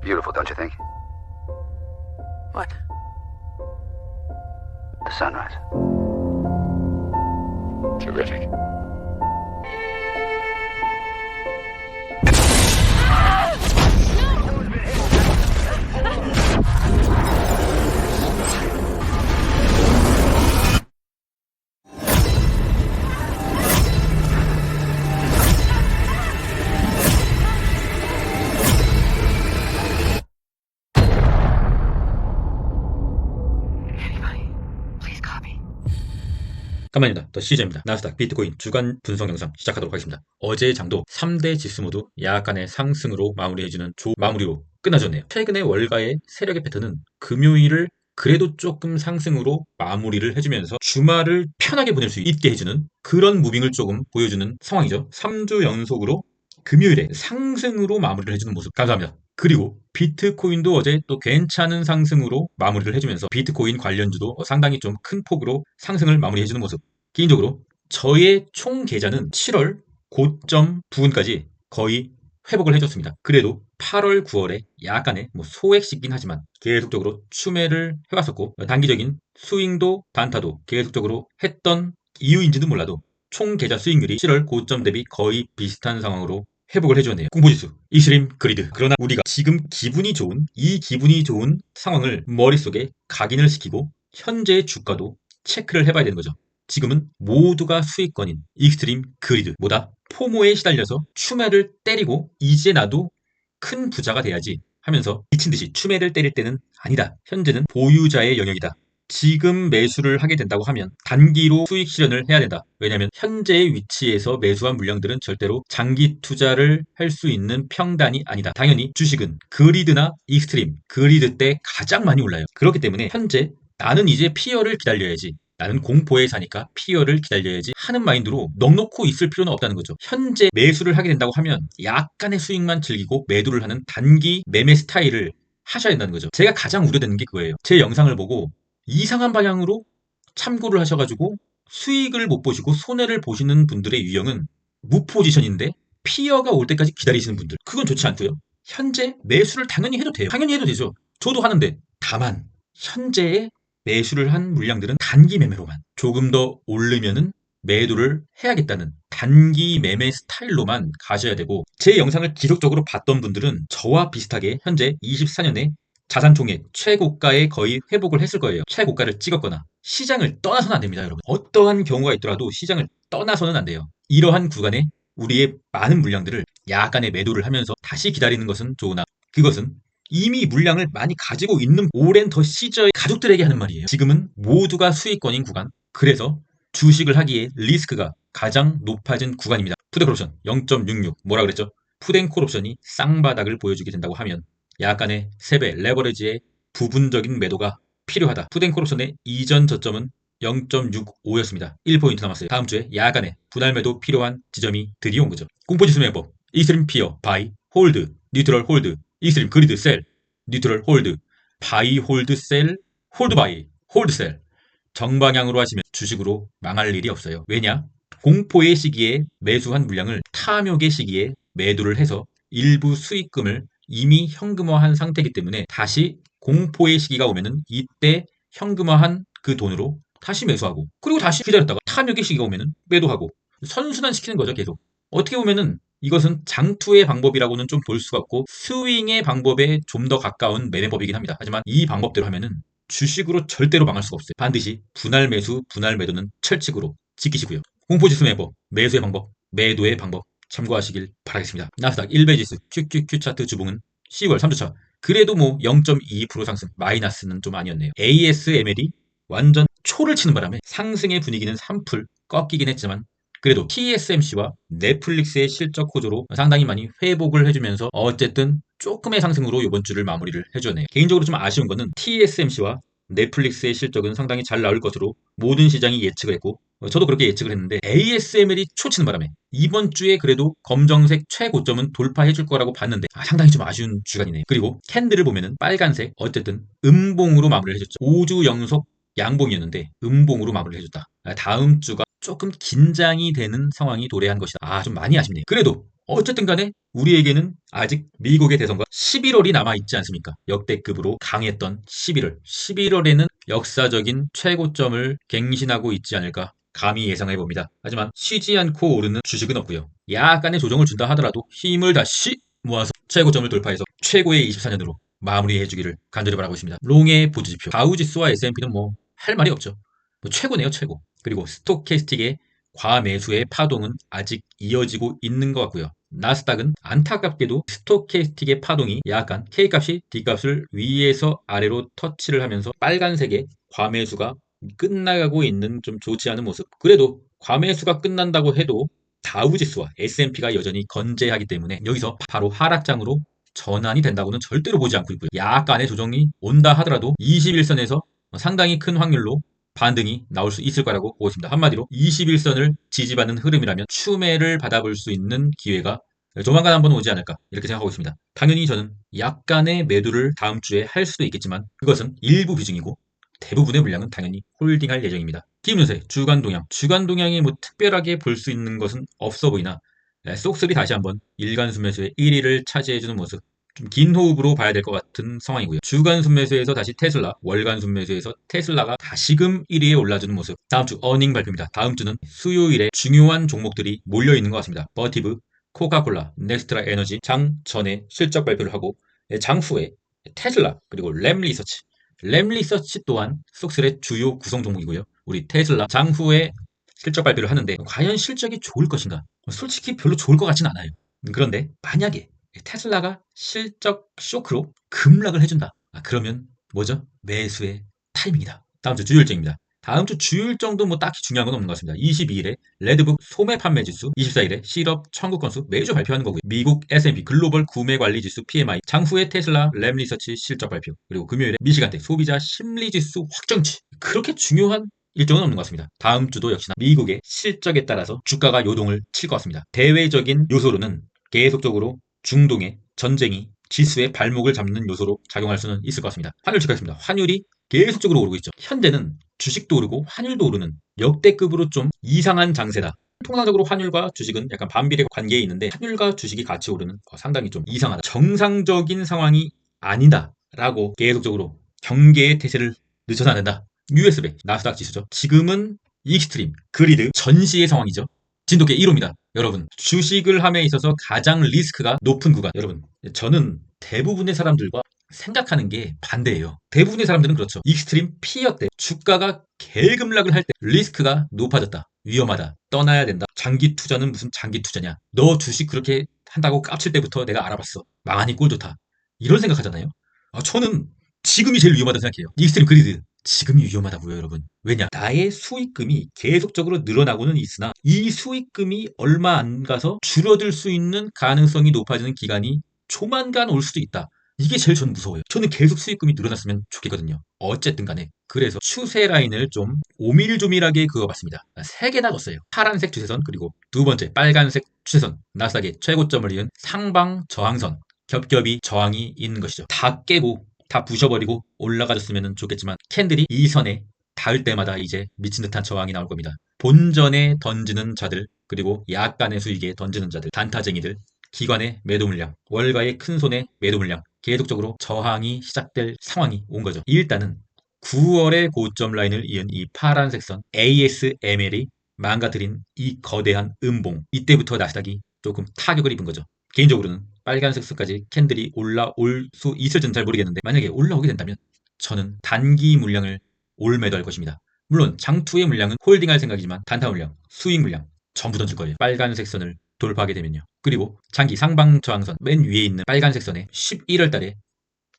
Beautiful, don't you think? What? The sunrise. Terrific. 간만입니다. 더 시저입니다. 나스닥 비트코인 주간 분석 영상 시작하도록 하겠습니다. 어제의 장도 3대 지수 모두 약간의 상승으로 마무리해주는 마무리로 끝나졌네요. 최근의 월가의 세력의 패턴은 금요일을 그래도 조금 상승으로 마무리를 해주면서 주말을 편하게 보낼 수 있게 해주는 그런 무빙을 조금 보여주는 상황이죠. 3주 연속으로 금요일에 상승으로 마무리를 해주는 모습 감사합니다. 그리고 비트코인도 어제 또 괜찮은 상승으로 마무리를 해주면서 비트코인 관련주도 상당히 좀 큰 폭으로 상승을 마무리해주는 모습. 개인적으로 저의 총 계좌는 7월 고점 부근까지 거의 회복을 해줬습니다. 그래도 8월, 9월에 약간의 소액이긴 하지만 계속적으로 추매를 해왔었고 단기적인 스윙도 단타도 계속적으로 했던 이유인지도 몰라도 총 계좌 수익률이 7월 고점 대비 거의 비슷한 상황으로 회복을 해주었네요. 공포지수, 이스트림 그리드. 그러나 우리가 지금 이 기분이 좋은 상황을 머릿속에 각인을 시키고 현재의 주가도 체크를 해봐야 되는 거죠. 지금은 모두가 수익권인 익스트림 그리드. 뭐다? 포모에 시달려서 추매를 때리고 이제 나도 큰 부자가 돼야지 하면서 미친듯이 추매를 때릴 때는 아니다. 현재는 보유자의 영역이다. 지금 매수를 하게 된다고 하면 단기로 수익 실현을 해야 된다. 왜냐하면 현재의 위치에서 매수한 물량들은 절대로 장기 투자를 할 수 있는 평단이 아니다. 당연히 주식은 그리드나 익스트림, 그리드 때 가장 많이 올라요. 그렇기 때문에 현재 나는 이제 피어를 기다려야지. 나는 공포에 사니까 피어를 기다려야지 하는 마인드로 넉넉고 있을 필요는 없다는 거죠. 현재 매수를 하게 된다고 하면 약간의 수익만 즐기고 매도를 하는 단기 매매 스타일을 하셔야 된다는 거죠. 제가 가장 우려되는 게 그거예요. 제 영상을 보고 이상한 방향으로 참고를 하셔가지고 수익을 못 보시고 손해를 보시는 분들의 유형은 무포지션인데 피어가 올 때까지 기다리시는 분들, 그건 좋지 않고요. 현재 매수를 당연히 해도 돼요. 당연히 해도 되죠. 저도 하는데 다만 현재의 매수를 한 물량들은 단기 매매로만 조금 더 오르면은 매도를 해야겠다는 단기 매매 스타일로만 가셔야 되고, 제 영상을 지속적으로 봤던 분들은 저와 비슷하게 현재 24년에 자산 총액 최고가에 거의 회복을 했을 거예요. 최고가를 찍었거나. 시장을 떠나서는 안 됩니다, 여러분. 어떠한 경우가 있더라도 시장을 떠나서는 안 돼요. 이러한 구간에 우리의 많은 물량들을 약간의 매도를 하면서 다시 기다리는 것은 좋으나, 그것은 이미 물량을 많이 가지고 있는 오랜 더 시저의 가족들에게 하는 말이에요. 지금은 모두가 수익권인 구간, 그래서 주식을 하기에 리스크가 가장 높아진 구간입니다. 푸드콜옵션 0.66 뭐라 그랬죠? 푸덴콜옵션이 쌍바닥을 보여주게 된다고 하면 약간의 3배 레버리지의 부분적인 매도가 필요하다. 푸덴콜옵션의 이전 저점은 0.65였습니다. 1포인트 남았어요. 다음 주에 야간에 분할 매도 필요한 지점이 드디어 온 거죠. 공포지수 매법, 이스트림 피어, 바이, 홀드, 뉴트럴 홀드, 이스트림 그리드 셀, 뉴트럴 홀드, 바이 홀드 셀, 홀드 바이, 홀드 셀. 정방향으로 하시면 주식으로 망할 일이 없어요. 왜냐? 공포의 시기에 매수한 물량을 탐욕의 시기에 매도를 해서 일부 수익금을 이미 현금화한 상태이기 때문에 다시 공포의 시기가 오면은 이때 현금화한 그 돈으로 다시 매수하고, 그리고 다시 기다렸다가 탐욕의 시기가 오면은 매도하고, 선순환시키는 거죠, 계속. 어떻게 보면은 이것은 장투의 방법이라고는 좀 볼 수가 없고 스윙의 방법에 좀 더 가까운 매매법이긴 합니다. 하지만 이 방법대로 하면은 주식으로 절대로 망할 수가 없어요. 반드시 분할 매수, 분할 매도는 철칙으로 지키시고요. 공포지수 매법, 매수의 방법, 매도의 방법 참고하시길 바라겠습니다. 나스닥 1배지수 QQQ 차트 주봉은 10월 3주차 그래도 0.22% 상승, 마이너스는 좀 아니었네요. ASML이 완전 초를 치는 바람에 상승의 분위기는 3풀 꺾이긴 했지만 그래도 TSMC와 넷플릭스의 실적 호조로 상당히 많이 회복을 해주면서 어쨌든 조금의 상승으로 이번 주를 마무리를 해주네요. 개인적으로 좀 아쉬운 거는 TSMC와 넷플릭스의 실적은 상당히 잘 나올 것으로 모든 시장이 예측을 했고 저도 그렇게 예측을 했는데 ASML이 초치는 바람에 이번 주에 그래도 검정색 최고점은 돌파해 줄 거라고 봤는데 상당히 좀 아쉬운 주간이네요. 그리고 캔들을 보면은 빨간색, 어쨌든 음봉으로 마무리를 해줬죠. 5주 연속 양봉이었는데 음봉으로 마무리를 해줬다. 다음 주가 조금 긴장이 되는 상황이 도래한 것이다. 좀 많이 아쉽네요. 그래도 어쨌든 간에 우리에게는 아직 미국의 대선과 11월이 남아있지 않습니까? 역대급으로 강했던 11월. 11월에는 역사적인 최고점을 갱신하고 있지 않을까 감히 예상해봅니다. 하지만 쉬지 않고 오르는 주식은 없고요. 약간의 조정을 준다 하더라도 힘을 다시 모아서 최고점을 돌파해서 최고의 24년으로 마무리해주기를 간절히 바라고 있습니다. 롱의 보조지표 다우지수와 S&P는 뭐 할 말이 없죠. 뭐 최고네요, 최고. 그리고 스톡캐스틱의 과매수의 파동은 아직 이어지고 있는 것 같고요. 나스닥은 안타깝게도 스톡캐스틱의 파동이 약간 K값이 D값을 위에서 아래로 터치를 하면서 빨간색의 과매수가 끝나가고 있는 좀 좋지 않은 모습. 그래도 과매수가 끝난다고 해도 다우지수와 S&P가 여전히 건재하기 때문에 여기서 바로 하락장으로 전환이 된다고는 절대로 보지 않고 있고요. 약간의 조정이 온다 하더라도 21선에서 상당히 큰 확률로 반등이 나올 수 있을 거라고 보고 있습니다. 한마디로 21선을 지지받는 흐름이라면 추매를 받아볼 수 있는 기회가 조만간 한번 오지 않을까 이렇게 생각하고 있습니다. 당연히 저는 약간의 매도를 다음 주에 할 수도 있겠지만 그것은 일부 비중이고 대부분의 물량은 당연히 홀딩할 예정입니다. 기업연세 주간 동향. 주간 동향이 뭐 특별하게 볼 수 있는 것은 없어 보이나 쏙쓸이 다시 한번 일간 순매수의 1위를 차지해주는 모습. 좀 긴 호흡으로 봐야 될 것 같은 상황이고요. 주간 순매수에서 다시 테슬라, 월간 순매수에서 테슬라가 다시금 1위에 올라주는 모습. 다음 주 어닝 발표입니다. 다음 주는 수요일에 중요한 종목들이 몰려있는 것 같습니다. 버티브, 코카콜라, 넥스트라 에너지 장 전에 실적 발표를 하고 장 후에 테슬라 그리고 램리서치. 램리서치 또한 쏙쓸의 주요 구성 종목이고요. 우리 테슬라 장 후에 실적 발표를 하는데 과연 실적이 좋을 것인가? 솔직히 별로 좋을 것 같진 않아요. 그런데 만약에 테슬라가 실적 쇼크로 급락을 해준다. 그러면 뭐죠? 매수의 타이밍이다. 다음 주 주요 일정입니다. 다음 주 주요 일정도 뭐 딱히 중요한 건 없는 것 같습니다. 22일에 레드북 소매 판매 지수, 24일에 실업 청구 건수 매주 발표하는 거고요. 미국 S&P 글로벌 구매 관리 지수 PMI, 장후에 테슬라 램 리서치 실적 발표, 그리고 금요일에 미시간대 소비자 심리 지수 확정치. 그렇게 중요한 일정은 없는 것 같습니다. 다음 주도 역시나 미국의 실적에 따라서 주가가 요동을 칠 것 같습니다. 대외적인 요소로는 계속적으로 중동의 전쟁이 지수의 발목을 잡는 요소로 작용할 수는 있을 것 같습니다. 환율 체크하겠습니다. 환율이 계속적으로 오르고 있죠. 현재는 주식도 오르고 환율도 오르는 역대급으로 좀 이상한 장세다. 통상적으로 환율과 주식은 약간 반비례 관계에 있는데 환율과 주식이 같이 오르는 상당히 좀 이상하다. 정상적인 상황이 아니다라고 계속적으로 경계의 태세를 늦춰서 안 된다. US100 나스닥 지수죠. 지금은 익스트림 그리드 전시의 상황이죠. 진돗개 1호입니다. 여러분 주식을 함에 있어서 가장 리스크가 높은 구간. 여러분 저는 대부분의 사람들과 생각하는 게 반대예요. 대부분의 사람들은 그렇죠. 익스트림 피어 때 주가가 개급락을 할 때 리스크가 높아졌다. 위험하다. 떠나야 된다. 장기 투자는 무슨 장기 투자냐. 너 주식 그렇게 한다고 깝칠 때부터 내가 알아봤어. 망하니 꼴 좋다. 이런 생각하잖아요. 저는 지금이 제일 위험하다고 생각해요. 익스트림 그리드. 지금이 위험하다고요, 여러분. 왜냐? 나의 수익금이 계속적으로 늘어나고는 있으나 이 수익금이 얼마 안 가서 줄어들 수 있는 가능성이 높아지는 기간이 조만간 올 수도 있다. 이게 제일 저는 무서워요. 저는 계속 수익금이 늘어났으면 좋겠거든요. 어쨌든 간에. 그래서 추세 라인을 좀 오밀조밀하게 그어봤습니다. 3개나 넣었어요. 파란색 추세선 그리고 두 번째 빨간색 추세선. 나스닥의 최고점을 이은 상방 저항선. 겹겹이 저항이 있는 것이죠. 다 깨고 다 부셔버리고 올라가줬으면 좋겠지만 캔들이 이 선에 닿을 때마다 이제 미친 듯한 저항이 나올 겁니다. 본전에 던지는 자들 그리고 약간의 수익에 던지는 자들 단타쟁이들 기관의 매도 물량 월가의 큰손의 매도 물량 계속적으로 저항이 시작될 상황이 온 거죠. 일단은 9월의 고점 라인을 이은 이 파란색 선 ASML이 망가뜨린 이 거대한 음봉 이때부터 나스닥이 조금 타격을 입은 거죠. 개인적으로는 빨간색 수까지 캔들이 올라올 수 있을지는 잘 모르겠는데 만약에 올라오게 된다면 저는 단기 물량을 올매도할 것입니다. 물론 장투의 물량은 홀딩할 생각이지만 단타 물량, 수익 물량 전부 던질 거예요. 빨간색 선을 돌파하게 되면요. 그리고 장기 상방 저항선 맨 위에 있는 빨간색 선에 11월 달에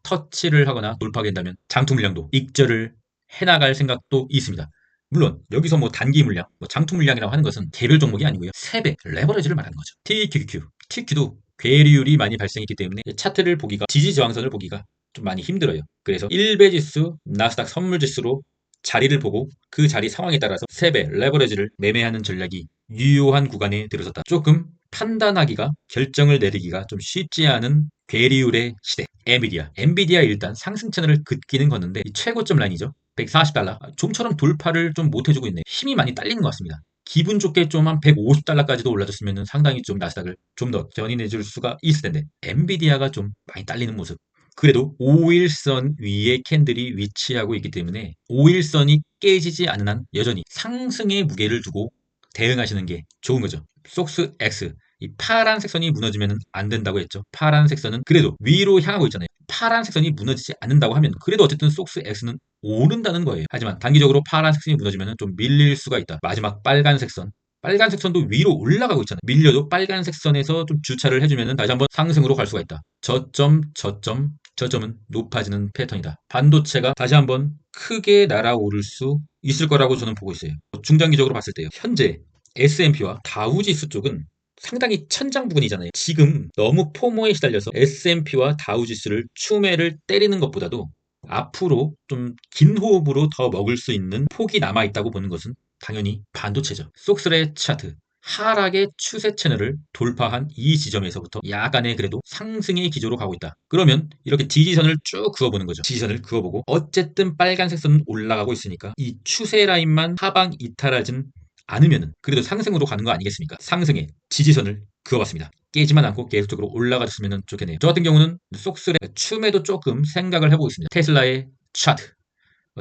터치를 하거나 돌파하게 된다면 장투 물량도 익절을 해나갈 생각도 있습니다. 물론 여기서 뭐 단기 물량, 장투 물량이라고 하는 것은 개별 종목이 아니고요. 3배 레버리지를 말하는 거죠. TQQQ, TQ도 괴리율이 많이 발생했기 때문에 차트를 보기가 지지 저항선을 보기가 좀 많이 힘들어요. 그래서 1배 지수, 나스닥 선물 지수로 자리를 보고 그 자리 상황에 따라서 3배 레버리지를 매매하는 전략이 유효한 구간에 들어섰다. 조금 판단하기가 결정을 내리기가 좀 쉽지 않은 괴리율의 시대. 엔비디아 일단 상승 채널을 긋기는 걷는데 최고점 라인이죠. $140. 좀처럼 돌파를 좀 못해주고 있네. 힘이 많이 딸리는 것 같습니다. 기분 좋게 좀 한 150달러까지도 올라줬으면 상당히 좀 나스닥을 좀 더 견인해줄 수가 있을 텐데 엔비디아가 좀 많이 딸리는 모습. 그래도 5일선 위에 캔들이 위치하고 있기 때문에 5일선이 깨지지 않는 한 여전히 상승의 무게를 두고 대응하시는 게 좋은 거죠. 속스 X 이 파란색 선이 무너지면 안 된다고 했죠. 파란색 선은 그래도 위로 향하고 있잖아요. 파란색 선이 무너지지 않는다고 하면 그래도 어쨌든 속스 X는 오른다는 거예요. 하지만 단기적으로 파란색 선이 무너지면 좀 밀릴 수가 있다. 마지막 빨간색 선. 빨간색 선도 위로 올라가고 있잖아요. 밀려도 빨간색 선에서 좀 주차를 해주면 다시 한번 상승으로 갈 수가 있다. 저점은 높아지는 패턴이다. 반도체가 다시 한번 크게 날아오를 수 있을 거라고 저는 보고 있어요. 중장기적으로 봤을 때요. 현재 S&P와 다우지수 쪽은 상당히 천장 부근이잖아요. 지금 너무 포모에 시달려서 S&P와 다우지수를 추매를 때리는 것보다도 앞으로 좀 긴 호흡으로 더 먹을 수 있는 폭이 남아있다고 보는 것은 당연히 반도체죠. 속슬의 차트. 하락의 추세 채널을 돌파한 이 지점에서부터 약간의 그래도 상승의 기조로 가고 있다. 그러면 이렇게 지지선을 쭉 그어보는 거죠. 지지선을 그어보고 어쨌든 빨간색 선은 올라가고 있으니까 이 추세 라인만 하방 이탈하진 않으면은 그래도 상승으로 가는 거 아니겠습니까? 상승의 지지선을 그어봤습니다. 깨지만 않고 계속적으로 올라가줬으면 좋겠네요. 저 같은 경우는 속슬의 춤에도 조금 생각을 해보고 있습니다. 테슬라의 차트.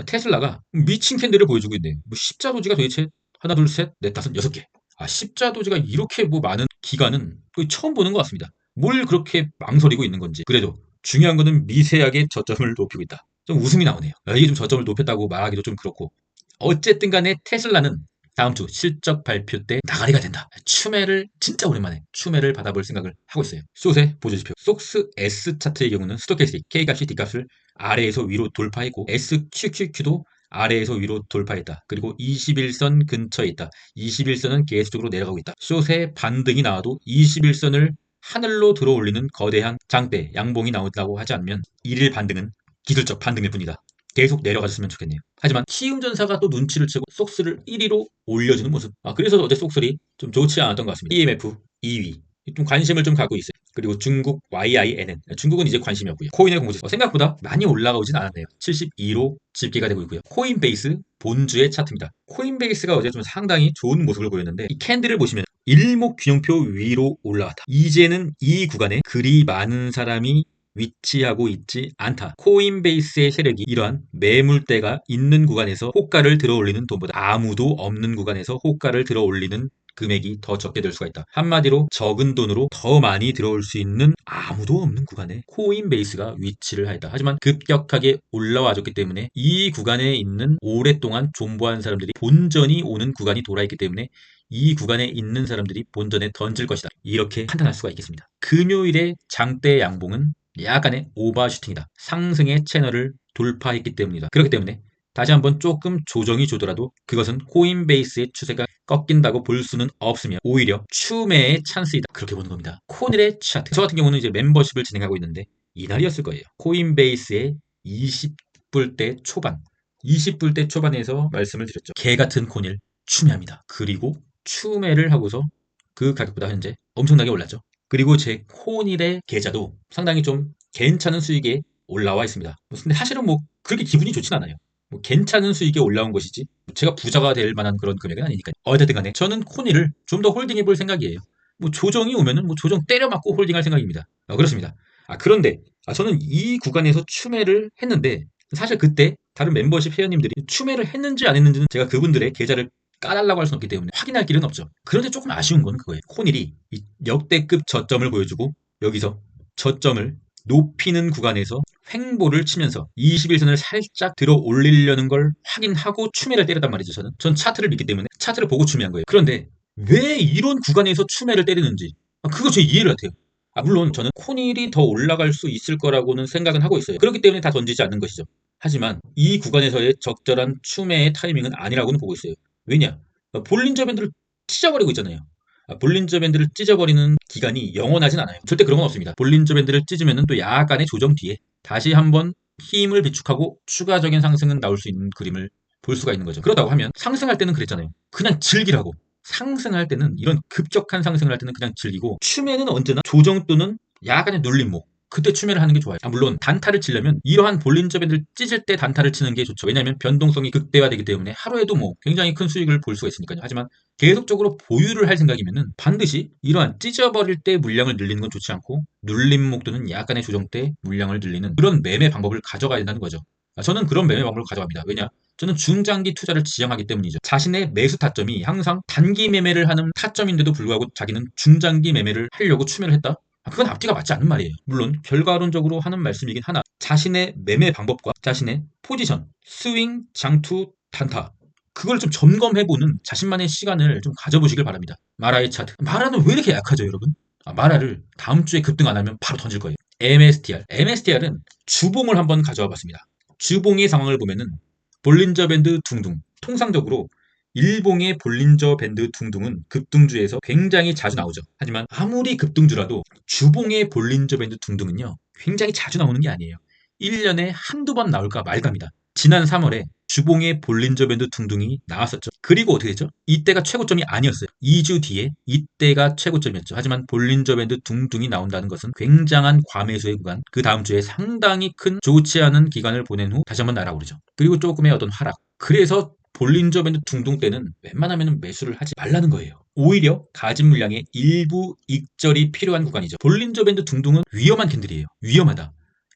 테슬라가 미친 캔들을 보여주고 있네요. 뭐 십자 도지가 도대체 하나, 둘, 셋, 넷, 다섯, 여섯 개. 십자 도지가 이렇게 뭐 많은 기간은 거의 처음 보는 것 같습니다. 뭘 그렇게 망설이고 있는 건지. 그래도 중요한 거는 미세하게 저점을 높이고 있다. 좀 웃음이 나오네요. 이게 좀 저점을 높였다고 말하기도 좀 그렇고. 어쨌든 간에 테슬라는 다음 주 실적 발표 때 나가리가 된다. 진짜 오랜만에 추매를 받아볼 생각을 하고 있어요. 숏의 보조지표. 속스 S 차트의 경우는 스토캐스틱 K값이 D값을 아래에서 위로 돌파했고 SQQQ도 아래에서 위로 돌파했다. 그리고 21선 근처에 있다. 21선은 계속적으로 내려가고 있다. 숏의 반등이 나와도 21선을 하늘로 들어올리는 거대한 장대, 양봉이 나온다고 하지 않으면 1일 반등은 기술적 반등일 뿐이다. 계속 내려가셨으면 좋겠네요. 하지만 키움전사가 또 눈치를 채고 속스를 1위로 올려주는 모습. 그래서 어제 속슬이 좀 좋지 않았던 것 같습니다. EMF 2위. 좀 관심을 좀 갖고 있어요. 그리고 중국 YINN. 중국은 이제 관심이 없고요. 코인의 공지 생각보다 많이 올라오진 않았네요. 72로 집계가 되고 있고요. 코인베이스 본주의 차트입니다. 코인베이스가 어제 좀 상당히 좋은 모습을 보였는데 이 캔들을 보시면 일목균형표 위로 올라왔다. 이제는 이 구간에 그리 많은 사람이 위치하고 있지 않다. 코인베이스의 세력이 이러한 매물대가 있는 구간에서 호가를 들어올리는 돈보다 아무도 없는 구간에서 호가를 들어올리는 금액이 더 적게 될 수가 있다. 한마디로 적은 돈으로 더 많이 들어올 수 있는 아무도 없는 구간에 코인베이스가 위치를 하였다. 하지만 급격하게 올라와줬기 때문에 이 구간에 있는 오랫동안 존버한 사람들이 본전이 오는 구간이 돌아있기 때문에 이 구간에 있는 사람들이 본전에 던질 것이다. 이렇게 판단할 수가 있겠습니다. 금요일의 장대 양봉은 약간의 오버슈팅이다. 상승의 채널을 돌파했기 때문이다. 그렇기 때문에 다시 한번 조금 조정이 주더라도 그것은 코인베이스의 추세가 꺾인다고 볼 수는 없으며 오히려 추매의 찬스이다. 그렇게 보는 겁니다. 코닐의 차트. 저 같은 경우는 이제 멤버십을 진행하고 있는데 이날이었을 거예요. 코인베이스의 20불대 초반 20불대 초반에서 말씀을 드렸죠. 개 같은 코닐 추매합니다. 그리고 추매를 하고서 그 가격보다 현재 엄청나게 올랐죠. 그리고 제 코닐의 계좌도 상당히 좀 괜찮은 수익에 올라와 있습니다. 근데 사실은 뭐 그렇게 기분이 좋진 않아요. 뭐 괜찮은 수익에 올라온 것이지 제가 부자가 될 만한 그런 금액은 아니니까요. 어쨌든 간에 저는 코닐을 좀 더 홀딩해 볼 생각이에요. 뭐 조정이 오면은 뭐 조정 때려 맞고 홀딩할 생각입니다. 그렇습니다. 그런데 저는 이 구간에서 추매를 했는데 사실 그때 다른 멤버십 회원님들이 추매를 했는지 안 했는지는 제가 그분들의 계좌를 까달라고 할 수는 없기 때문에 확인할 길은 없죠. 그런데 조금 아쉬운 건 그거예요. 코닐이 이 역대급 저점을 보여주고 여기서 저점을 높이는 구간에서 횡보를 치면서 21선을 살짝 들어 올리려는 걸 확인하고 추매를 때렸단 말이죠. 전 차트를 믿기 때문에 차트를 보고 추매한 거예요. 그런데 왜 이런 구간에서 추매를 때리는지 그거 제 이해를 못해요. 물론 저는 코닐이 더 올라갈 수 있을 거라고는 생각은 하고 있어요. 그렇기 때문에 다 던지지 않는 것이죠. 하지만 이 구간에서의 적절한 추매의 타이밍은 아니라고는 보고 있어요. 왜냐? 볼린저 밴드를 찢어버리고 있잖아요. 볼린저 밴드를 찢어버리는 기간이 영원하진 않아요. 절대 그런 건 없습니다. 볼린저 밴드를 찢으면 또 약간의 조정 뒤에 다시 한번 힘을 비축하고 추가적인 상승은 나올 수 있는 그림을 볼 수가 있는 거죠. 그렇다고 하면 상승할 때는 그랬잖아요. 그냥 즐기라고. 상승할 때는 이런 급격한 상승을 할 때는 그냥 즐기고 추매는 언제나 조정 또는 약간의 눌림목 그때 추매를 하는 게 좋아요. 물론 단타를 치려면 이러한 볼린저 밴드를 찢을 때 단타를 치는 게 좋죠. 왜냐하면 변동성이 극대화되기 때문에 하루에도 뭐 굉장히 큰 수익을 볼 수가 있으니까요. 하지만 계속적으로 보유를 할 생각이면은 반드시 이러한 찢어버릴 때 물량을 늘리는 건 좋지 않고 눌림 목도는 약간의 조정 때 물량을 늘리는 그런 매매 방법을 가져가야 된다는 거죠. 저는 그런 매매 방법을 가져갑니다. 왜냐? 저는 중장기 투자를 지향하기 때문이죠. 자신의 매수 타점이 항상 단기 매매를 하는 타점인데도 불구하고 자기는 중장기 매매를 하려고 추매를 했다? 그건 앞뒤가 맞지 않는 말이에요. 물론 결과론적으로 하는 말씀이긴 하나 자신의 매매 방법과 자신의 포지션, 스윙, 장투, 단타 그걸 좀 점검해보는 자신만의 시간을 좀 가져보시길 바랍니다. 마라의 차트. 마라는 왜 이렇게 약하죠, 여러분? 마라를 다음 주에 급등 안 하면 바로 던질 거예요. MSTR. MSTR은 주봉을 한번 가져와 봤습니다. 주봉의 상황을 보면은 볼린저 밴드 둥둥. 통상적으로 일봉의 볼린저 밴드 둥둥은 급등주에서 굉장히 자주 나오죠. 하지만 아무리 급등주라도 주봉의 볼린저 밴드 둥둥은요. 굉장히 자주 나오는 게 아니에요. 1년에 한두 번 나올까 말까입니다. 지난 3월에 주봉의 볼린저 밴드 둥둥이 나왔었죠. 그리고 어떻게 됐죠? 이때가 최고점이 아니었어요. 2주 뒤에 이때가 최고점이었죠. 하지만 볼린저 밴드 둥둥이 나온다는 것은 굉장한 과매수의 구간, 그 다음 주에 상당히 큰 좋지 않은 기간을 보낸 후 다시 한번 날아오르죠. 그리고 조금의 어떤 하락. 그래서 볼린저 밴드 둥둥 때는 웬만하면 매수를 하지 말라는 거예요. 오히려 가진 물량의 일부 익절이 필요한 구간이죠. 볼린저 밴드 둥둥은 위험한 캔들이에요. 위험하다.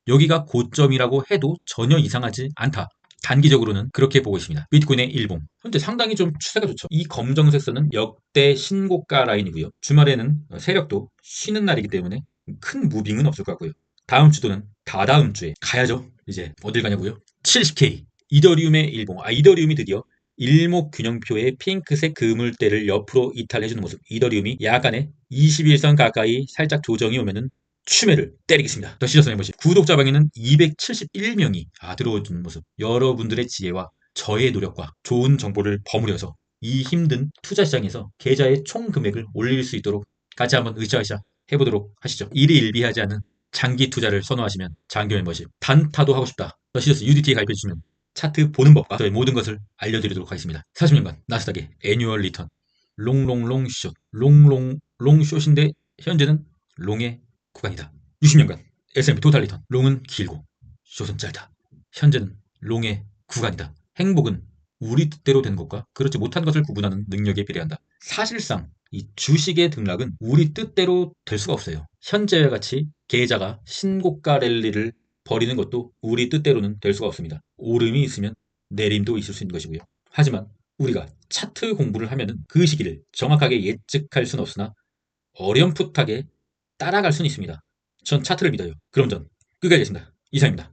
여기가 고점이라고 해도 전혀 이상하지 않다. 단기적으로는 그렇게 보고 있습니다. 비트코인의 일봉. 현재 상당히 좀 추세가 좋죠. 이 검정색 선은 역대 신고가 라인이고요. 주말에는 세력도 쉬는 날이기 때문에 큰 무빙은 없을 것 같고요. 다음 주도는 다다음 주에 가야죠. 이제 어딜 가냐고요? 70K. 이더리움의 일봉. 이더리움이 드디어 일목균형표의 핑크색 그물대를 옆으로 이탈해주는 모습. 이더리움이 약간의 21선 가까이 살짝 조정이 오면은 추매를 때리겠습니다. 더 시저스 멤버십. 구독자 방에는 271명이 들어오는 모습. 여러분들의 지혜와 저의 노력과 좋은 정보를 버무려서 이 힘든 투자 시장에서 계좌의 총 금액을 올릴 수 있도록 같이 한번 으쌰으쌰 해보도록 하시죠. 일희일비하지 않은 장기 투자를 선호하시면 장기 멤버십. 단타도 하고 싶다. 더 시저스 UDT에 가입해주시면 차트 보는 법과 저의 모든 것을 알려드리도록 하겠습니다. 40년간 나스닥의 애뉴얼 리턴. 롱롱롱 숏. 롱롱롱 숏인데 현재는 롱의 구간이다. 60년간 S&P 토탈 리턴. 롱은 길고 숏은 짧다. 현재는 롱의 구간이다. 행복은 우리 뜻대로 되는 것과 그렇지 못한 것을 구분하는 능력에 비례한다. 사실상 이 주식의 등락은 우리 뜻대로 될 수가 없어요. 현재와 같이 계좌가 신고가 랠리를 벌이는 것도 우리 뜻대로는 될 수가 없습니다. 오름이 있으면 내림도 있을 수 있는 것이고요. 하지만 우리가 차트 공부를 하면은 그 시기를 정확하게 예측할 수는 없으나 어렴풋하게 따라갈 수는 있습니다. 전 차트를 믿어요. 그럼 전 끝까지 하겠습니다. 이상입니다.